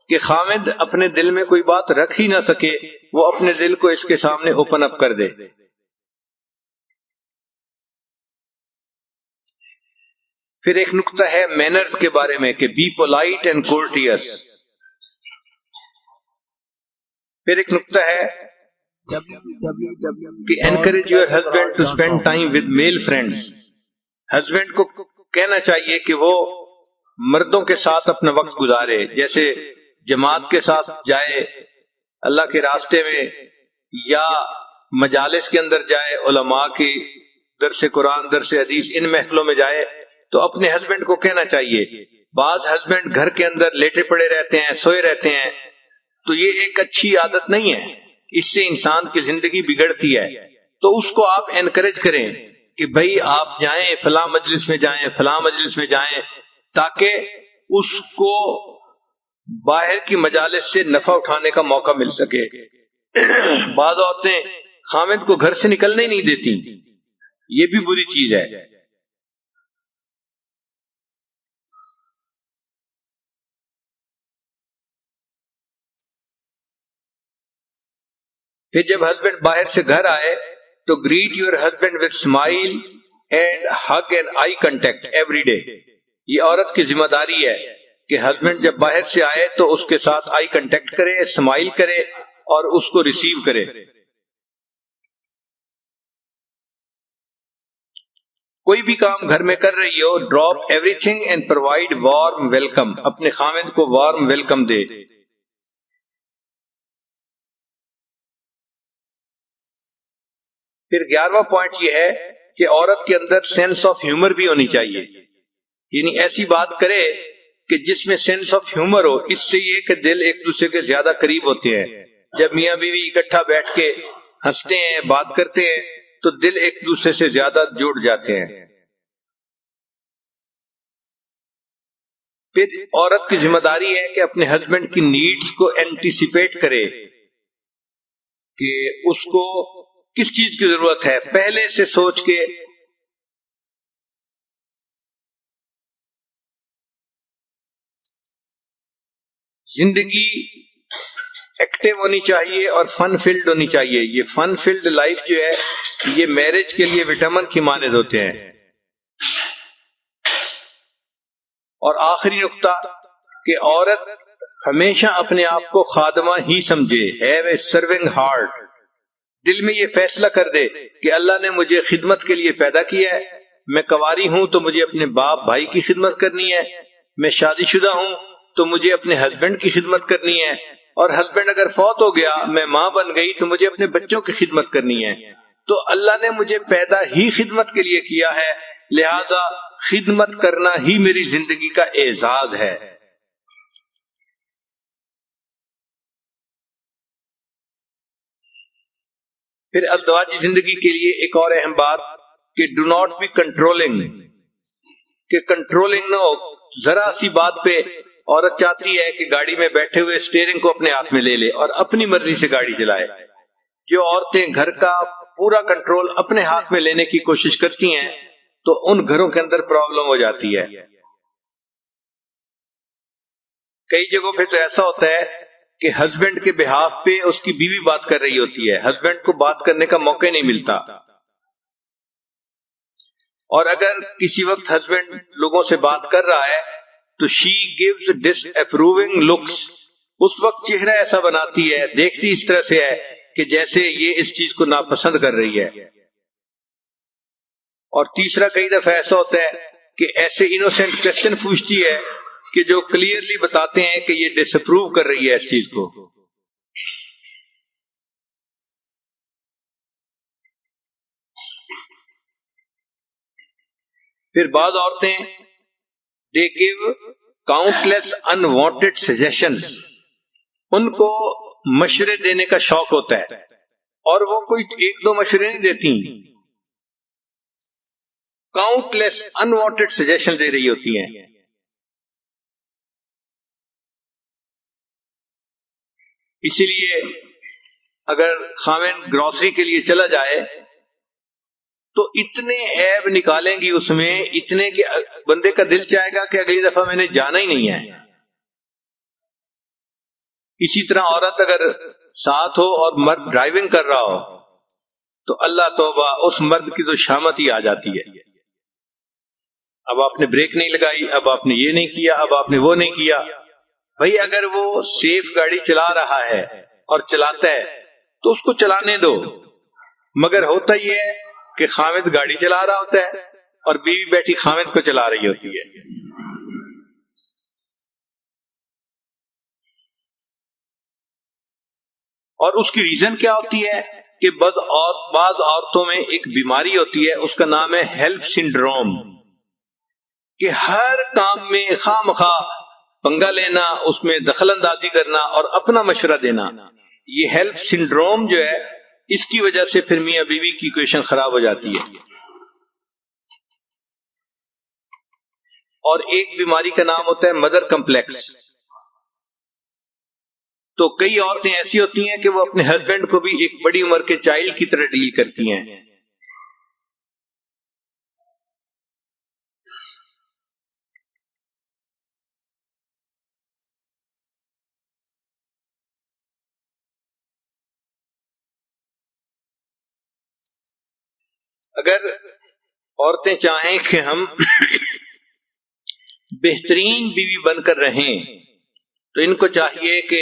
کہ خاوند اپنے دل میں کوئی بات رکھ ہی نہ سکے، وہ اپنے دل کو اس کے سامنے اوپن اپ کر دے۔ پھر ایک نقطہ ہے مینرز کے بارے میں کہ بی پولائٹ اینڈ کورٹیس۔ پھر ایک نقطہ ہے کہ encourage your husband to spend time with male friends، husband کو کہنا چاہیے کہ وہ مردوں کے ساتھ اپنا وقت گزارے، جیسے جماعت کے ساتھ جائے، اللہ کے راستے میں یا مجالس کے اندر جائے، علماء کی درس قرآن، درس حدیث، ان محفلوں میں جائے، تو اپنے ہسبینڈ کو کہنا چاہیے. بعض ہسبینڈ گھر کے اندر لیٹے پڑے رہتے ہیں، سوئے رہتے ہیں، تو یہ ایک اچھی عادت نہیں ہے، اس سے انسان کی زندگی بگڑتی ہے. تو اس کو آپ انکریج کریں کہ بھائی آپ جائیں، فلاں مجلس میں جائیں، فلاں مجلس میں جائیں، تاکہ اس کو باہر کی مجالس سے نفع اٹھانے کا موقع مل سکے. بعض عورتیں خامد کو گھر سے نکلنے ہی نہیں دیتی، یہ بھی بری چیز ہے. پھر جب ہسبینڈ باہر سے گھر آئے تو great your husband with smile and hug and I contact every day. یہ عورت کی ذمہ داری ہے کہ ہسبینڈ جب باہر سے آئے تو اس کے ساتھ آئی کنٹیکٹ کرے، اسمائل کرے اور اس کو ریسیو کرے. کوئی بھی کام گھر میں کر رہی ہو، drop everything and provide warm welcome. اپنے خامد کو وارم ویلکم دے. پھر 11واں پوائنٹ یہ ہے کہ عورت کے اندر سینس آف ہیومر بھی ہونی چاہیے، یعنی ایسی بات کرے کہ جس میں سینس آف ہیومر ہو. اس سے یہ کہ دل ایک دوسرے کے زیادہ قریب ہوتے ہیں. جب میاں بیوی اکٹھا بیٹھ کے ہنستے ہیں، بات کرتے ہیں، تو دل ایک دوسرے سے زیادہ جڑ جاتے ہیں. پھر عورت کی ذمہ داری ہے کہ اپنے ہسبینڈ کی نیڈز کو اینٹیسپیٹ کرے کہ اس کو کس چیز کی ضرورت ہے، پہلے سے سوچ کے زندگی ایکٹیو ہونی چاہیے اور فن فیلڈ ہونی چاہیے. یہ فن فیلڈ لائف جو ہے یہ میرج کے لیے وٹامن کی مانند ہوتے ہیں. اور آخری نقطہ کہ عورت ہمیشہ اپنے آپ کو خادمہ ہی سمجھے. Have a serving heart. دل میں یہ فیصلہ کر دے کہ اللہ نے مجھے خدمت کے لیے پیدا کیا ہے. میں کنواری ہوں تو مجھے اپنے باپ بھائی کی خدمت کرنی ہے. میں شادی شدہ ہوں تو مجھے اپنے ہسبینڈ کی خدمت کرنی ہے. اور ہسبینڈ اگر فوت ہو گیا، میں ماں بن گئی، تو مجھے اپنے بچوں کی خدمت کرنی ہے. تو اللہ نے مجھے پیدا ہی خدمت کے لیے کیا ہے، لہذا خدمت کرنا ہی میری زندگی کا اعزاز ہے. پھر ازدواجی زندگی کے لیے ایک اور اہم بات کہ ڈو ناٹ بی کنٹرولنگ، کہ کنٹرولنگ نہ ہو. ذرا سی بات پہ عورت چاہتی ہے کہ گاڑی میں بیٹھے ہوئے اسٹیئرنگ کو اپنے ہاتھ میں لے لے اور اپنی مرضی سے گاڑی چلائے. جو عورتیں گھر کا پورا کنٹرول اپنے ہاتھ میں لینے کی کوشش کرتی ہیں تو ان گھروں کے اندر پرابلم ہو جاتی ہے. کئی جگہوں پہ تو ایسا ہوتا ہے کہ ہسبینڈ کے بہاف پہ اس کی بیوی بات کر رہی ہوتی ہے، ہسبینڈ کو بات کرنے کا موقع نہیں ملتا. اور اگر کسی وقت ہسبینڈ لوگوں سے بات کر رہا ہے تو شی گیوز ڈس اپروونگ لکس. اس وقت چہرہ ایسا بناتی ہے، دیکھتی اس طرح سے ہے کہ جیسے یہ اس چیز کو ناپسند کر رہی ہے. اور تیسرا کئی دفعہ ایسا ہوتا ہے کہ ایسے انوسینٹ کوسچن پوچھتی ہے کہ جو کلیئرلی بتاتے ہیں کہ یہ ڈس اپروو کر رہی ہے اس چیز کو. پھر بعض عورتیں they give countless unwanted suggestions. ان کو مشورے دینے کا شوق ہوتا ہے اور وہ کوئی ایک دو مشورے نہیں دیتی، countless unwanted suggestion دے رہی ہوتی ہیں. اسی لیے اگر خاوند گروسری کے لیے چلا جائے تو اتنے عیب نکالیں گی اس میں، اتنے کہ بندے کا دل چاہے گا کہ اگلی دفعہ میں نے جانا ہی نہیں ہے. اسی طرح عورت اگر ساتھ ہو اور مرد ڈرائیونگ کر رہا ہو تو اللہ توبہ، اس مرد کی تو شامت ہی آ جاتی ہے. اب آپ نے بریک نہیں لگائی، اب آپ نے یہ نہیں کیا، اب آپ نے وہ نہیں کیا. بھائی اگر وہ سیف گاڑی چلا رہا ہے اور چلاتا ہے تو اس کو چلانے دو. مگر ہوتا یہ ہے کہ خاوند گاڑی چلا رہا ہوتا ہے اور بیوی بیٹھی خاوند کو چلا رہی ہوتی ہے. اور اس کی ریزن کیا ہوتی ہے کہ بعض عورتوں میں ایک بیماری ہوتی ہے، اس کا نام ہے ہیلپ سنڈروم، کہ ہر کام میں خواہ مخواہ پنگا لینا، اس میں دخل اندازی کرنا اور اپنا مشورہ دینا. یہ ہیلپ سنڈروم جو ہے، اس کی وجہ سے پھر میاں بیوی کی ایکویشن خراب ہو جاتی ہے. اور ایک بیماری کا نام ہوتا ہے مدر کمپلیکس. تو کئی عورتیں ایسی ہوتی ہیں کہ وہ اپنے ہسبینڈ کو بھی ایک بڑی عمر کے چائلڈ کی طرح ڈیل کرتی ہیں. اگر عورتیں چاہیں کہ ہم بہترین بیوی بن کر رہیں تو ان کو چاہیے کہ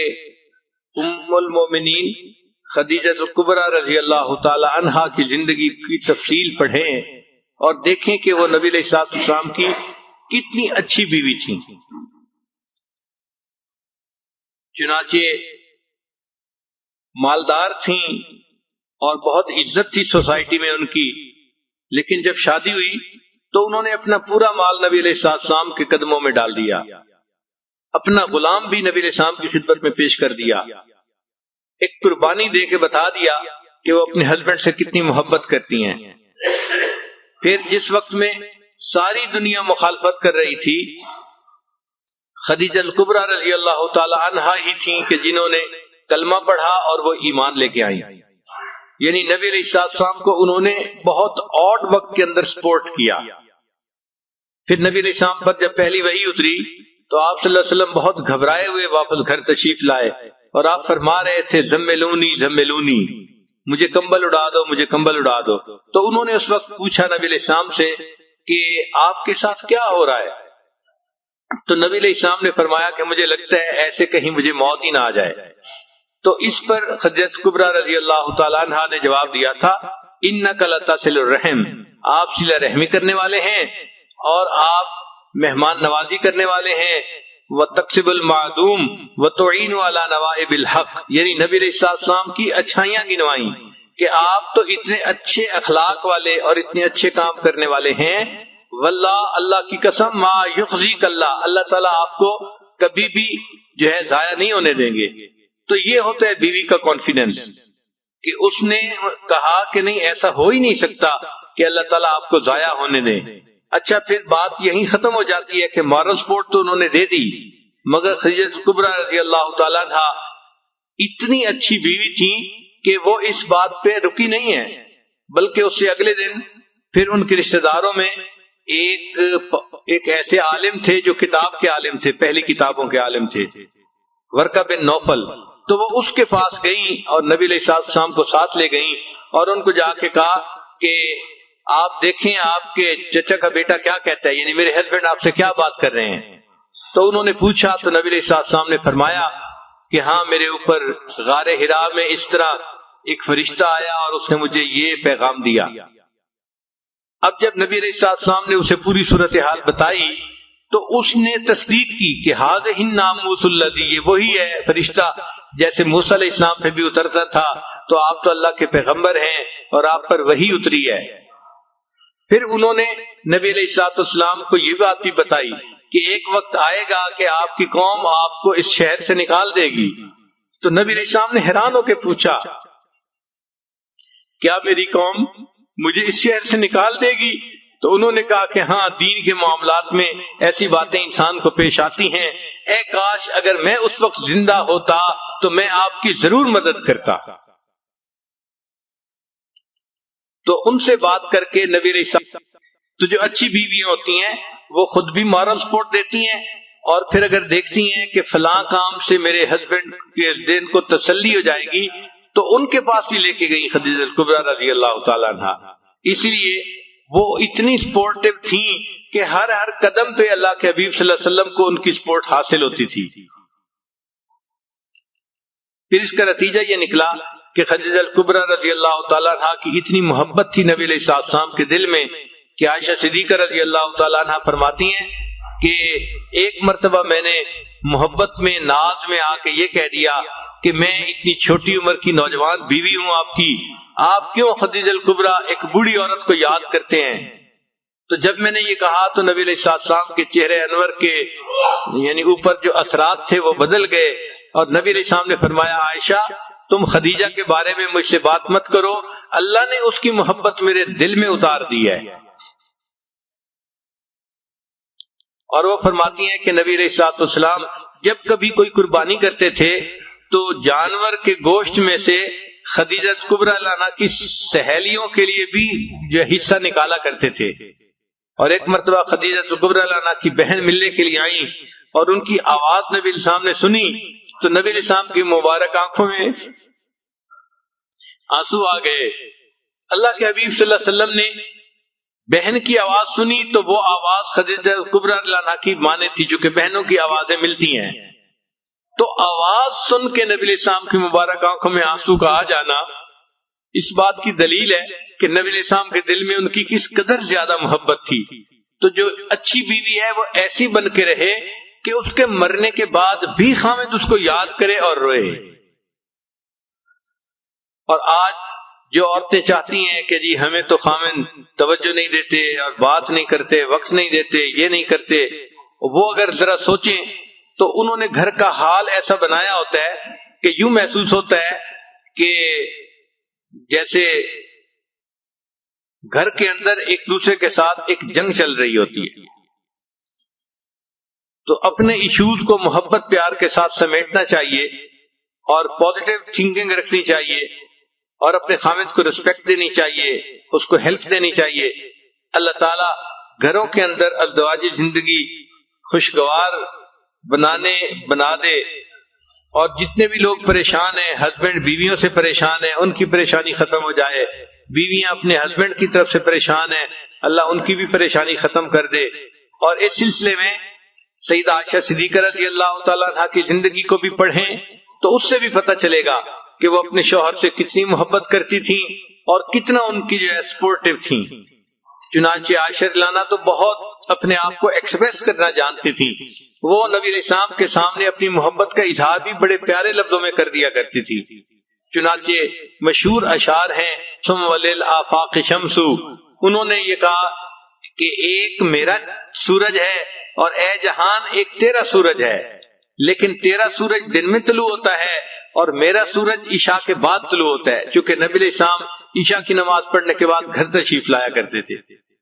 ام المومنین خدیجہ الکبریٰ رضی اللہ تعالی عنہا کی زندگی کی تفصیل پڑھیں اور دیکھیں کہ وہ نبی علیہ السلام کی کتنی اچھی بیوی تھیں. چنانچہ مالدار تھیں اور بہت عزت تھی سوسائٹی میں ان کی، لیکن جب شادی ہوئی تو انہوں نے اپنا پورا مال نبی علیہ السلام کے قدموں میں ڈال دیا، اپنا غلام بھی نبی علیہ السلام کی خدمت میں پیش کر دیا، ایک قربانی دے کے بتا دیا کہ وہ اپنے ہسبینڈ سے کتنی محبت کرتی ہیں. پھر جس وقت میں ساری دنیا مخالفت کر رہی تھی، خدیجہ الکبریٰ رضی اللہ تعالی عنہا ہی تھیں کہ جنہوں نے کلمہ پڑھا اور وہ ایمان لے کے آئیں. یعنی نبی علیہ السلام کو انہوں نے بہت آڈ وقت کے اندر سپورٹ کیا. پھر نبی علیہ السلام پر جب پہلی وحی اتری تو آپ صلی اللہ علیہ وسلم بہت گھبرائے ہوئے واپس گھر تشریف لائے اور آپ فرما رہے تھے زملونی زملونی، مجھے کمبل اڑا دو، مجھے کمبل اڑا دو. تو انہوں نے اس وقت پوچھا نبی علیہ السلام سے کہ آپ کے ساتھ کیا ہو رہا ہے؟ تو نبی علیہ السلام نے فرمایا کہ مجھے لگتا ہے ایسے کہیں مجھے موت ہی نہ آ جائے. تو اس پر خدیجہ کبریٰ رضی اللہ تعالیٰ عنہا نے جواب دیا تھا انک لتصل الرحم، آپ صلہ رحمی کرنے والے ہیں اور آپ مہمان نوازی کرنے والے ہیں. وتکسب المعدوم وتعین علی نوائب الحق، یعنی نبی علیہ السلام کی اچھائیاں گنوائیں کہ آپ تو اتنے اچھے اخلاق والے اور اتنے اچھے کام کرنے والے ہیں. واللہ، اللہ کی قسم، ما یخزیک اللہ، اللہ تعالیٰ آپ کو کبھی بھی جو ہے ضائع نہیں ہونے دیں گے. تو یہ ہوتا ہے بیوی کا کانفیڈنس کہ اس نے کہا کہ نہیں، ایسا ہو ہی نہیں سکتا کہ اللہ تعالیٰ آپ کو ضائع ہونے دیں. اچھا، پھر بات یہیں ختم ہو جاتی ہے کہ مارل سپورٹ تو انہوں نے دے دی، مگر خدیجہ کبریٰ رضی اللہ تعالیٰ عنہ اتنی اچھی بیوی تھی کہ وہ اس بات پہ رکی نہیں ہے، بلکہ اس سے اگلے دن پھر ان کے رشتہ داروں میں ایک ایسے عالم تھے جو کتاب کے عالم تھے، پہلی کتابوں کے عالم تھے، ورقہ بن نوفل. تو وہ اس کے پاس گئیں اور نبی علیہ السلام کو ساتھ لے گئیں اور ان کو جا کے کہا کہ آپ دیکھیں آپ کے چچا کا بیٹا کیا کہتا ہے، یعنی میرے ہسبینڈ آپ سے کیا بات کر رہے ہیں. تو انہوں نے پوچھا تو نبی علیہ السلام نے فرمایا کہ ہاں، میرے اوپر غار حرا میں اس طرح ایک فرشتہ آیا اور اس نے مجھے یہ پیغام دیا. اب جب نبی علیہ السلام نے اسے پوری صورتحال بتائی تو اس نے تصدیق کی کہ ھذہ الناموس الذی، یہ وہی ہے فرشتہ جیسے موسیٰ علیہ السلام پہ بھی اترتا تھا، تو آپ تو اللہ کے پیغمبر ہیں اور آپ پر وحی اتری ہے. پھر انہوں نے نبی علیہ السلام کو یہ بات بھی بتائی کہ ایک وقت آئے گا کہ آپ کی قوم آپ کو اس شہر سے نکال دے گی. تو نبی علیہ السلام نے حیران ہو کے پوچھا کیا میری قوم مجھے اس شہر سے نکال دے گی؟ تو انہوں نے کہا کہ ہاں، دین کے معاملات میں ایسی باتیں انسان کو پیش آتی ہیں، اے کاش اگر میں اس وقت زندہ ہوتا تو میں آپ کی ضرور مدد کرتا. تو ان سے بات کر کے نبی علیہ السلام، تو جو اچھی بیویاں ہوتی ہیں وہ خود بھی مارل سپورٹ دیتی ہیں اور پھر اگر دیکھتی ہیں کہ فلاں کام سے میرے ہسبینڈ کے دین کو تسلی ہو جائے گی تو ان کے پاس بھی لے کے گئی خدیجہ کبریٰ رضی اللہ تعالیٰ عنہ. اس لیے وہ اتنی سپورٹو تھیں کہ ہر قدم پہ اللہ کے حبیب صلی اللہ علیہ وسلم کو ان کی سپورٹ حاصل ہوتی تھی. پھر اس کا نتیجہ یہ نکلا کہ خدیجہ کبریٰ رضی اللہ تعالیٰ عنہ کی اتنی محبت تھی نبی علیہ السلام کے دل میں کہ عائشہ صدیقہ رضی اللہ تعالیٰ عنہ فرماتی ہیں کہ ایک مرتبہ میں نے محبت میں، ناز میں آ کے یہ کہہ دیا کہ میں اتنی چھوٹی عمر کی نوجوان بیوی ہوں آپ کی، آپ کیوں خدیجہ الکبریٰ ایک بوڑھی عورت کو یاد کرتے ہیں؟ تو جب میں نے یہ کہا تو نبی علیہ السلام کے چہرے انور کے یعنی اوپر جو اثرات تھے وہ بدل گئے، اور نبی علیہ السلام نے فرمایا عائشہ تم خدیجہ کے بارے میں مجھ سے بات مت کرو، اللہ نے اس کی محبت میرے دل میں اتار دی ہے۔ اور وہ فرماتی ہیں کہ نبی علیہ السلام جب کبھی کوئی قربانی کرتے تھے تو جانور کے گوشت میں سے خدیجہ کبریٰ عنہا کی سہیلیوں کے لیے بھی جو حصہ نکالا کرتے تھے۔ اور ایک مرتبہ خدیجہ کبریٰ عنہا کی بہن ملنے کے لیے آئیں اور ان کی آواز نبی علیہ السلام نے سنی تو نبی علیہ السلام کی مبارک آنکھوں میں آنسو آ گئے۔ اللہ کے حبیب صلی اللہ علیہ وسلم نے بہن کی آواز سنی تو وہ آواز خدیجہ کبریٰ عنہا کی مانے تھی، چونکہ بہنوں کی آوازیں ملتی ہیں۔ تو آواز سن کے نبی علیہ السلام کی مبارک آنکھوں میں آنسو کا آ جانا اس بات کی دلیل ہے کہ نبی علیہ السلام کے دل میں ان کی کس قدر زیادہ محبت تھی۔ تو جو اچھی بیوی ہے وہ ایسی بن کے رہے کہ اس کے مرنے کے بعد بھی خاوند اس کو یاد کرے اور روئے۔ اور آج جو عورتیں چاہتی ہیں کہ جی ہمیں تو خاوند توجہ نہیں دیتے اور بات نہیں کرتے، وقت نہیں دیتے، یہ نہیں کرتے، وہ اگر ذرا سوچیں تو انہوں نے گھر کا حال ایسا بنایا ہوتا ہے کہ یوں محسوس ہوتا ہے کہ جیسے گھر کے اندر ایک دوسرے کے ساتھ ایک جنگ چل رہی ہوتی ہے۔ تو اپنے ایشوز کو محبت پیار کے ساتھ سمیٹنا چاہیے اور پازیٹیو تھنکنگ رکھنی چاہیے اور اپنے خاوند کو رسپیکٹ دینی چاہیے، اس کو ہیلپ دینی چاہیے۔ اللہ تعالیٰ گھروں کے اندر ازدواجی زندگی خوشگوار بنا دے، اور جتنے بھی لوگ پریشان ہیں، ہسبینڈ بیویوں سے پریشان ہیں، ان کی پریشانی ختم ہو جائے، بیویاں اپنے ہسبینڈ کی طرف سے پریشان ہیں، اللہ ان کی بھی پریشانی ختم کر دے۔ اور اس سلسلے میں سیدہ عائشہ صدیقہ رضی اللہ تعالیٰ عنہا کی زندگی کو بھی پڑھیں تو اس سے بھی پتہ چلے گا کہ وہ اپنے شوہر سے کتنی محبت کرتی تھیں اور کتنا ان کی جو ہے سپورٹیو تھیں۔ چنانچہ عائشہ رضی اللہ عنہا تو بہت اپنے آپ کو ایکسپریس کرنا جانتی تھیں، وہ نبی علیہ السلام کے سامنے اپنی محبت کا اظہار بھی بڑے پیارے لفظوں میں کر دیا کرتی تھی۔ چنانچہ مشہور اشعار ہیں ثم وللآفاق شمس، انہوں نے یہ کہا کہ ایک میرا سورج ہے اور اے جہان ایک تیرا سورج ہے، لیکن تیرا سورج دن میں طلوع ہوتا ہے اور میرا سورج عشاء کے بعد طلوع ہوتا ہے، چونکہ نبی علیہ السلام عشاء کی نماز پڑھنے کے بعد گھر تشریف لایا کرتے تھے۔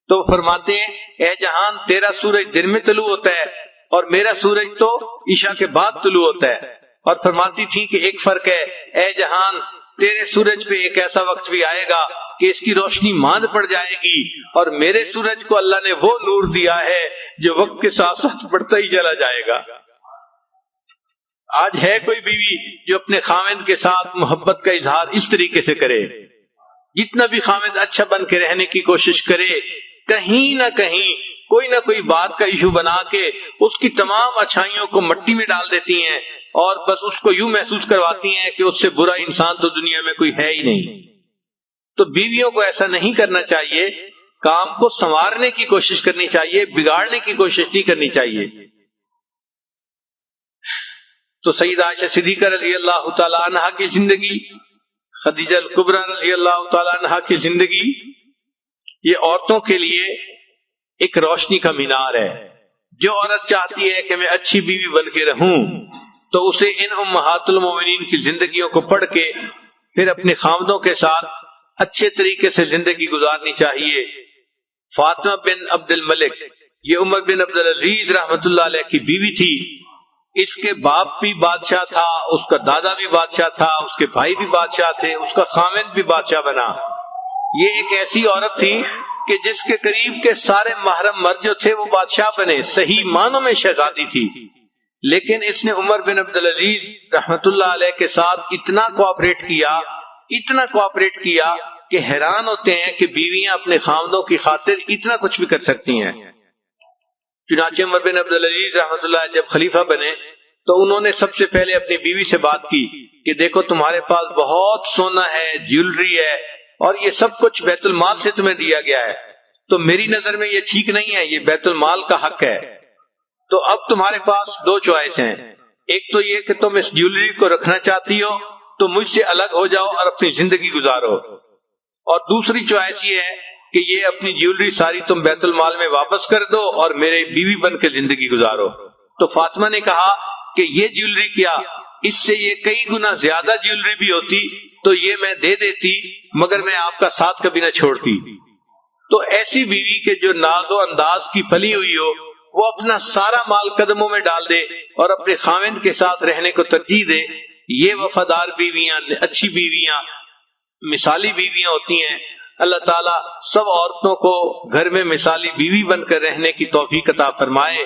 تو وہ فرماتے ہیں اے جہان تیرا سورج دن میں طلوع ہوتا ہے اور میرا سورج تو عشاء کے بعد طلوع ہوتا ہے۔ اور فرماتی تھی کہ ایک فرق ہے، اے جہان تیرے سورج پہ ایک ایسا وقت بھی آئے گا کہ اس کی روشنی ماند پڑ جائے گی، اور میرے سورج کو اللہ نے وہ نور دیا ہے جو وقت کے ساتھ ساتھ بڑھتا ہی چلا جائے گا۔ آج ہے کوئی بیوی جو اپنے خاوند کے ساتھ محبت کا اظہار اس طریقے سے کرے؟ جتنا بھی خاوند اچھا بن کے رہنے کی کوشش کرے، کہیں نہ کہیں کوئی نہ کوئی بات کا ایشو بنا کے اس کی تمام اچھائیوں کو مٹی میں ڈال دیتی ہیں اور بس اس کو یوں محسوس کرواتی ہیں کہ اس سے برا انسان تو دنیا میں کوئی ہے ہی نہیں۔ تو بیویوں کو ایسا نہیں کرنا چاہیے، کام کو سنوارنے کی کوشش کرنی چاہیے، بگاڑنے کی کوشش نہیں کرنی چاہیے۔ تو سیدہ عائشہ صدیقہ رضی اللہ تعالی عنہا کی زندگی، خدیجہ الکبریٰ رضی اللہ تعالی عنہا کی زندگی، یہ عورتوں کے لیے ایک روشنی کا مینار ہے۔ جو عورت چاہتی ہے کہ میں اچھی بیوی بن کے رہوں تو اسے ان امہات المومنین کی زندگیوں کو پڑھ کے پھر اپنے خاوندوں کے ساتھ اچھے طریقے سے زندگی گزارنی چاہیے۔ فاطمہ بن عبد الملک یہ عمر بن عبد العزیز رحمت اللہ علیہ کی بیوی تھی۔ اس کے باپ بھی بادشاہ تھا، اس کا دادا بھی بادشاہ تھا، اس کے بھائی بھی بادشاہ تھے، اس کا خاوند بھی بادشاہ بنا۔ یہ ایک ایسی عورت تھی کہ جس کے قریب کے سارے محرم مرد جو تھے وہ بادشاہ بنے، صحیح معنوں میں شہزادی تھی، لیکن اس نے عمر بن عبد العزیز رحمت اللہ علیہ کے ساتھ اتنا کوآپریٹ کیا کہ حیران ہوتے ہیں کہ بیویاں اپنے خاوندوں کی خاطر اتنا کچھ بھی کر سکتی ہیں۔ چنانچہ عمر بن عبد العزیز رحمت اللہ جب خلیفہ بنے تو انہوں نے سب سے پہلے اپنی بیوی سے بات کی کہ دیکھو تمہارے پاس بہت سونا ہے، جیولری ہے، اور یہ سب کچھ بیت المال سے تمہیں دیا گیا ہے، تو میری نظر میں یہ ٹھیک نہیں ہے، یہ بیت المال کا حق ہے۔ تو اب تمہارے پاس دو چوائس ہیں، ایک تو یہ کہ تم اس جیولری کو رکھنا چاہتی ہو تو مجھ سے الگ ہو جاؤ اور اپنی زندگی گزارو، اور دوسری چوائس یہ ہے کہ یہ اپنی جیولری ساری تم بیت المال میں واپس کر دو اور میرے بیوی بن کے زندگی گزارو۔ تو فاطمہ نے کہا کہ یہ جیولری کیا، اس سے یہ کئی گنا زیادہ جیولری بھی ہوتی تو یہ میں دے دیتی، مگر میں آپ کا ساتھ کبھی نہ چھوڑتی۔ تو ایسی بیوی کے جو ناز و انداز کی پلی ہوئی ہو، وہ اپنا سارا مال قدموں میں ڈال دے اور اپنے خاوند کے ساتھ رہنے کو ترجیح دے، یہ وفادار بیویاں، اچھی بیویاں، مثالی بیویاں ہوتی ہیں۔ اللہ تعالیٰ سب عورتوں کو گھر میں مثالی بیوی بن کر رہنے کی توفیق عطا فرمائے۔